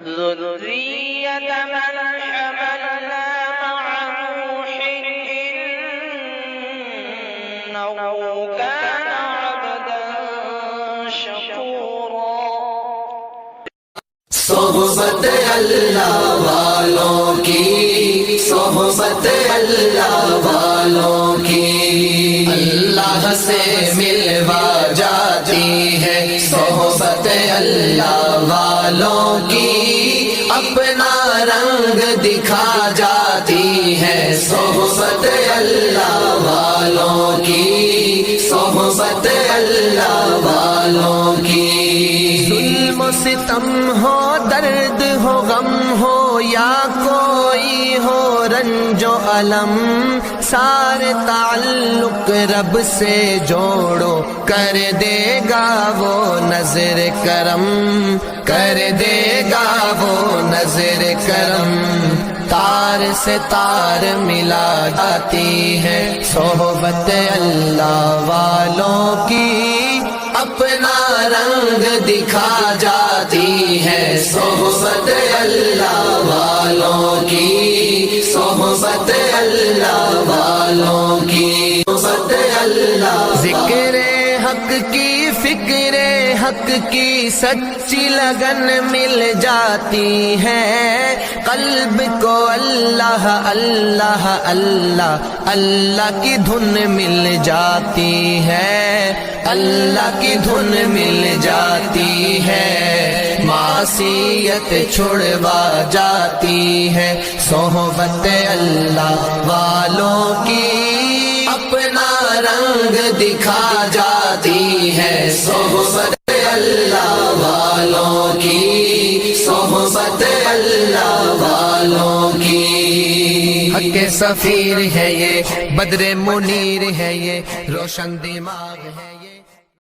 ذرية من حملنا مع نوح إنه كان عبدا شكورا۔ صحبت اللہ والوں کی، صحبت اللہ والوں کی اللہ سے ملوا جاتی ہے، صحبت اللہ والوں کی اپنا رنگ دکھا جاتی ہے، صحبت اللہ والوں کی، صحبت اللہ والوں کی۔ ظلم و ستم ہو، درد ہو، غم ہو، یا کوئی ہو رنج و الم، سارے تعلق رب سے جوڑو، کر دے گا وہ نظر کرم، کر دے گا وہ نظر کرم۔ تار سے تار ملا جاتی ہے صحبت اللہ والوں کی، اپنا رنگ دکھا جاتی ہے صحبت اللہ والوں کی، صحبت اللہ والوں کی، صحبت اللہ۔ ذکر حق کی، فکر حق کی سچی لگن مل جاتی ہے، قلب کو اللہ اللہ اللہ اللہ کی دھن مل جاتی ہے، اللہ کی دھن مل جاتی ہے، معصیت چھڑوا جاتی ہے صحبت اللہ والوں کی، اپنا رنگ دکھا جاتی ہے صحبت اللہ والوں کی، صحبت اللہ والوں کی۔ حق سفیر ہے یہ، بدر منیر ہے یہ، روشن دماغ ہے یہ۔